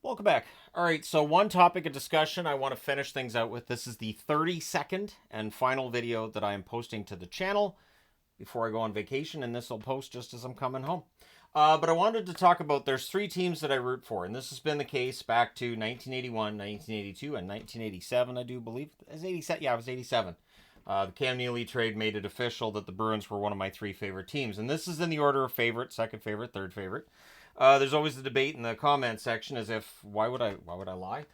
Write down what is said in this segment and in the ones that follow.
Welcome back. All right, so one topic of discussion I want to finish things out with. This is the 32nd and final video that I am posting to the channel before I go on vacation, and this will post just as I'm coming home. But I wanted to talk about there's three teams that I root for, and this has been the case back to 1981, 1982, and 1987, I do believe. It was 87. Yeah, it was 87. The Cam Neely trade made it official that the Bruins were one of my three favorite teams, and this is in the order of favorite, second favorite, third favorite. There's always the debate in the comment section as if why would I lie?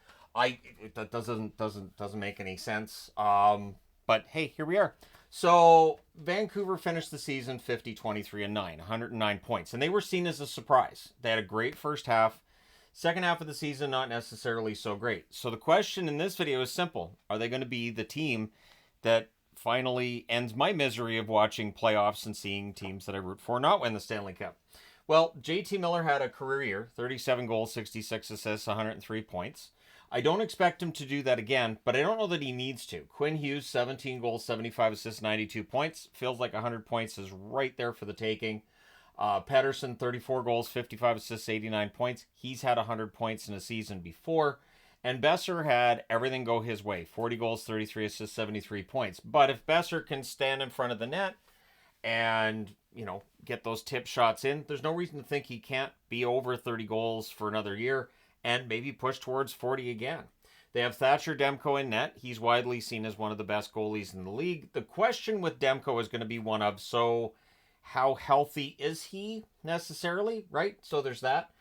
That doesn't make any sense. But hey, here we are. So Vancouver finished the season 50-23-9, 109 points, and they were seen as a surprise. They had a great first half. Second half of the season, not necessarily so great. So the question in this video is simple: are they going to be the team that finally ends my misery of watching playoffs and seeing teams that I root for not win the Stanley Cup? Well, JT Miller had a career year, 37 goals, 66 assists, 103 points. I don't expect him to do that again, but I don't know that he needs to. Quinn Hughes, 17 goals, 75 assists, 92 points. Feels like 100 points is right there for the taking. Pettersson, 34 goals, 55 assists, 89 points. He's had 100 points in a season before. And Besser had everything go his way, 40 goals, 33 assists, 73 points. But if Besser can stand in front of the net and, get those tip shots in, there's no reason to think he can't be over 30 goals for another year and maybe push towards 40 again. They have Thatcher Demko in net. He's widely seen as one of the best goalies in the league. The question with Demko is going to be one of, so how healthy is he necessarily, right? So there's that.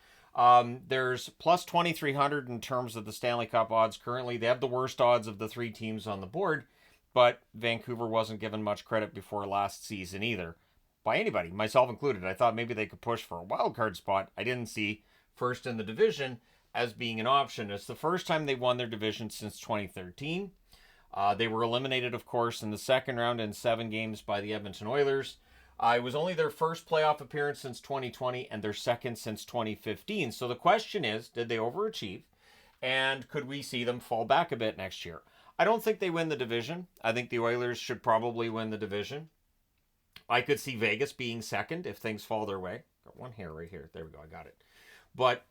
There's plus 2,300 in terms of the Stanley Cup odds currently. They have the worst odds of the three teams on the board, but Vancouver wasn't given much credit before last season either. By anybody, myself included. I thought maybe they could push for a wild card spot. I didn't see first in the division as being an option. It's the first time they won their division since 2013. They were eliminated, of course, in the second round in 7 games by the Edmonton Oilers. It was only their first playoff appearance since 2020 and their second since 2015. So the question is, did they overachieve? And could we see them fall back a bit next year? I don't think they win the division. I think the Oilers should probably win the division. I could see Vegas being second if things fall their way. Got one hair right here. There we go. I got it. But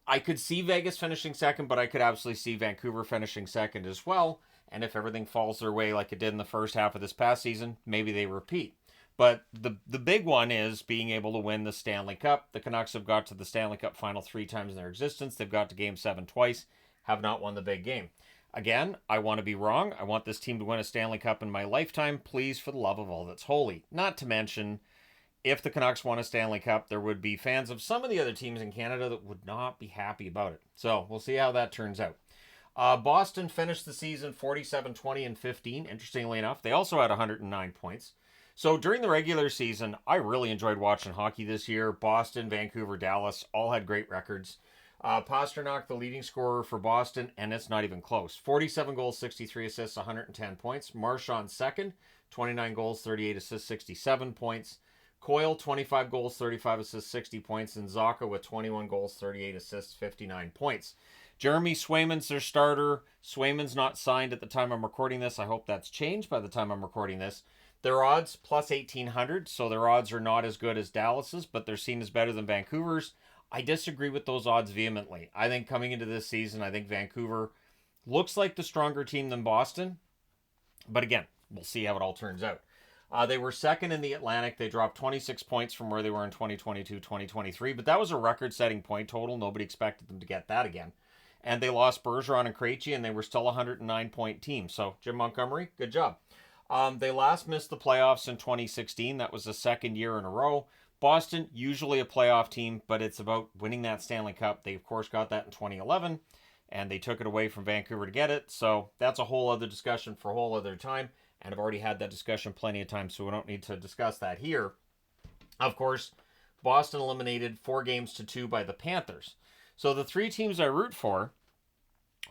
I could see Vegas finishing second, but I could absolutely see Vancouver finishing second as well. And if everything falls their way like it did in the first half of this past season, maybe they repeat. But the big one is being able to win the Stanley Cup. The Canucks have got to the Stanley Cup final 3 times in their existence. They've got to Game 7 twice, have not won the big game. Again, I want to be wrong. I want this team to win a Stanley Cup in my lifetime. Please, for the love of all that's holy. Not to mention, if the Canucks won a Stanley Cup, there would be fans of some of the other teams in Canada that would not be happy about it. So we'll see how that turns out. Boston finished the season 47-20-15. Interestingly enough, they also had 109 points. So during the regular season, I really enjoyed watching hockey this year. Boston, Vancouver, Dallas all had great records. Pastrnak, the leading scorer for Boston, and it's not even close. 47 goals, 63 assists, 110 points. Marchand second, 29 goals, 38 assists, 67 points. Coyle, 25 goals, 35 assists, 60 points. And Zacha with 21 goals, 38 assists, 59 points. Jeremy Swayman's their starter. Swayman's not signed at the time I'm recording this. I hope that's changed by the time I'm recording this. Their odds, plus 1,800, so their odds are not as good as Dallas's, but they're seen as better than Vancouver's. I disagree with those odds vehemently. I think coming into this season, I think Vancouver looks like the stronger team than Boston. But again, we'll see how it all turns out. They were second in the Atlantic. They dropped 26 points from where they were in 2022-2023, but that was a record-setting point total. Nobody expected them to get that again. And they lost Bergeron and Krejci, and they were still a 109-point team. So, Jim Montgomery, good job. They last missed the playoffs in 2016. That was the second year in a row. Boston, usually a playoff team, but it's about winning that Stanley Cup. They, of course, got that in 2011, and they took it away from Vancouver to get it. So that's a whole other discussion for a whole other time, and I've already had that discussion plenty of times, so we don't need to discuss that here. Of course, Boston eliminated 4-2 by the Panthers. So the 3 teams I root for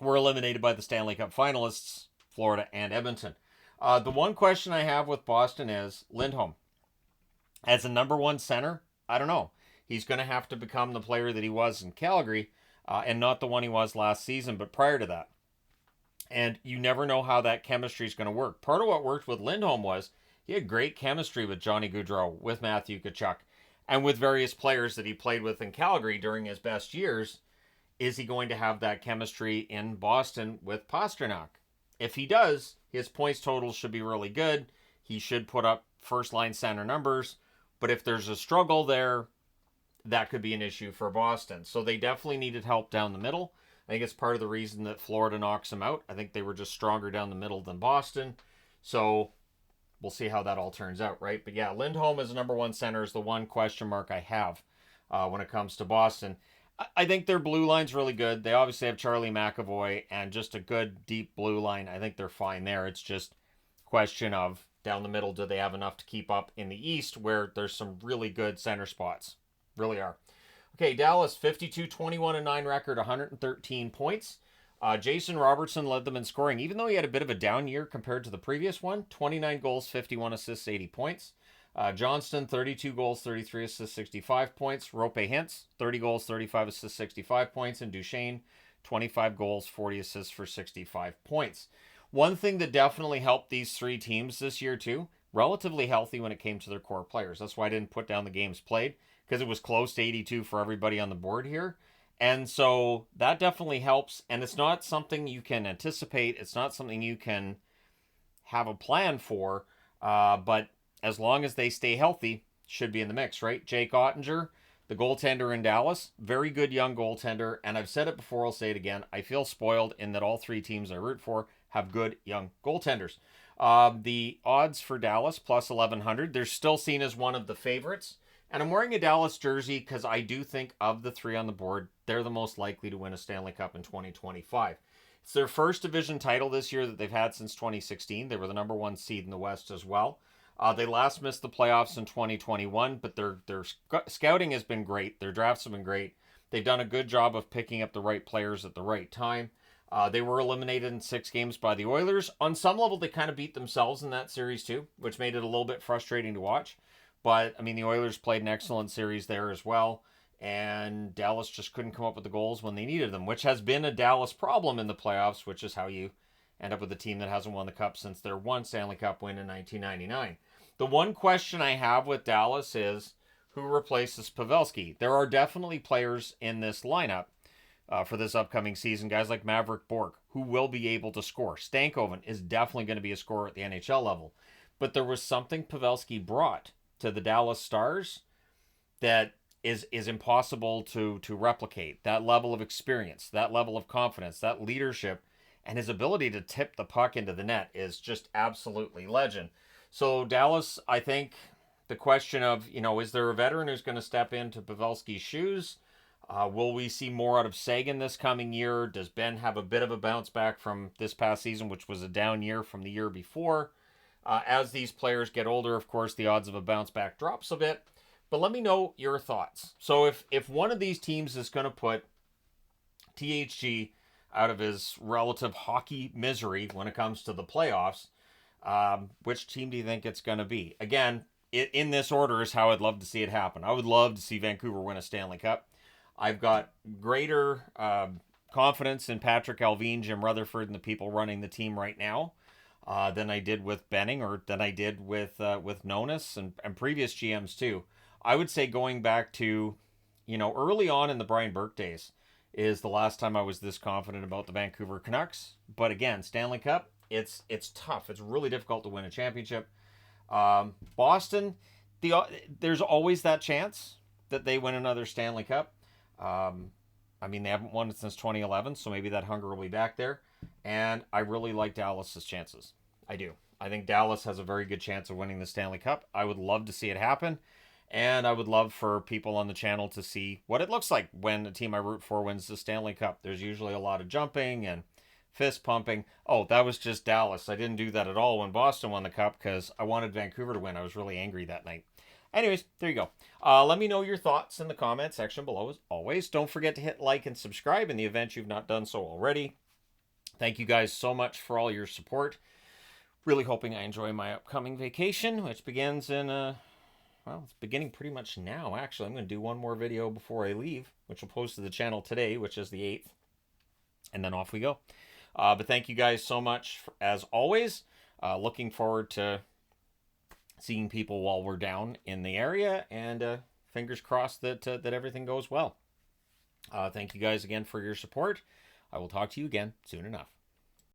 were eliminated by the Stanley Cup finalists, Florida and Edmonton. The one question I have with Boston is Lindholm. As a number 1 center, I don't know. He's going to have to become the player that he was in Calgary, and not the one he was last season, but prior to that. And you never know how that chemistry is going to work. Part of what worked with Lindholm was he had great chemistry with Johnny Gaudreau, with Matthew Tkachuk, and with various players that he played with in Calgary during his best years. is he going to have that chemistry in Boston with Pastrnak? If he does, his points total should be really good. He should put up first-line center numbers. But if there's a struggle there, that could be an issue for Boston. So they definitely needed help down the middle. I think it's part of the reason that Florida knocks them out. I think they were just stronger down the middle than Boston. So we'll see how that all turns out, right? But yeah, Lindholm as number one center is the one question mark I have when it comes to Boston. I think their blue line's really good. They obviously have Charlie McAvoy and just a good deep blue line. I think they're fine there. It's just question of down the middle, do they have enough to keep up in the East where there's some really good center spots? Really are. Okay, Dallas, 52-21-9 record, 113 points. Jason Robertson led them in scoring, even though he had a bit of a down year compared to the previous one. 29 goals, 51 assists, 80 points. Johnston, 32 goals, 33 assists, 65 points. Roope Hintz, 30 goals, 35 assists, 65 points. And Duchesne, 25 goals, 40 assists for 65 points. One thing that definitely helped these three teams this year too, relatively healthy when it came to their core players. That's why I didn't put down the games played, because it was close to 82 for everybody on the board here. And so that definitely helps. And it's not something you can anticipate. It's not something you can have a plan for. But as long as they stay healthy, should be in the mix, right? Jake Ottinger, the goaltender in Dallas, very good young goaltender. And I've said it before, I'll say it again. I feel spoiled in that all three teams I root for have good young goaltenders. The odds for Dallas, plus 1,100. They're still seen as one of the favorites. And I'm wearing a Dallas jersey because I do think of the three on the board, they're the most likely to win a Stanley Cup in 2025. It's their first division title this year that they've had since 2016. They were the number one seed in the West as well. They last missed the playoffs in 2021, but their scouting has been great. Their drafts have been great. They've done a good job of picking up the right players at the right time. They were eliminated in 6 games by the Oilers. On some level, they kind of beat themselves in that series too, which made it a little bit frustrating to watch. But, I mean, the Oilers played an excellent series there as well. And Dallas just couldn't come up with the goals when they needed them, which has been a Dallas problem in the playoffs, which is how you end up with a team that hasn't won the Cup since their one Stanley Cup win in 1999. The one question I have with Dallas is who replaces Pavelski? There are definitely players in this lineup for this upcoming season, guys like Maverick Bourque, who will be able to score. Stankoven is definitely going to be a scorer at the NHL level. But there was something Pavelski brought to the Dallas Stars that is impossible to replicate. That level of experience, that level of confidence, that leadership, and his ability to tip the puck into the net is just absolutely legend. So Dallas, I think the question of, is there a veteran who's going to step into Pavelski's shoes? Will we see more out of Sagan this coming year? Does Ben have a bit of a bounce back from this past season, which was a down year from the year before? As these players get older, of course, the odds of a bounce back drops a bit. But let me know your thoughts. So if one of these teams is going to put THG out of his relative hockey misery when it comes to the playoffs, which team do you think it's going to be? Again, in this order is how I'd love to see it happen. I would love to see Vancouver win a Stanley Cup. I've got greater confidence in Patrick Alvin, Jim Rutherford, and the people running the team right now than I did with Benning or than I did with Nonis and previous GMs too. I would say going back to, early on in the Brian Burke days is the last time I was this confident about the Vancouver Canucks. But again, Stanley Cup, it's tough. It's really difficult to win a championship. Boston, there's always that chance that they win another Stanley Cup. They haven't won it since 2011, so maybe that hunger will be back there. And I really like Dallas's chances. I do. I think Dallas has a very good chance of winning the Stanley Cup. I would love to see it happen. And I would love for people on the channel to see what it looks like when a team I root for wins the Stanley Cup. There's usually a lot of jumping and fist pumping. Oh, that was just Dallas. I didn't do that at all when Boston won the Cup because I wanted Vancouver to win. I was really angry that night. Anyways, there you go. Let me know your thoughts in the comment section below as always. Don't forget to hit like and subscribe in the event you've not done so already. Thank you guys so much for all your support. Really hoping I enjoy my upcoming vacation, which begins in it's beginning pretty much now, actually. I'm going to do one more video before I leave, which will post to the channel today, which is the 8th. And then off we go. But thank you guys so much, as always. Looking forward to seeing people while we're down in the area. And fingers crossed that everything goes well. Thank you guys again for your support. I will talk to you again soon enough.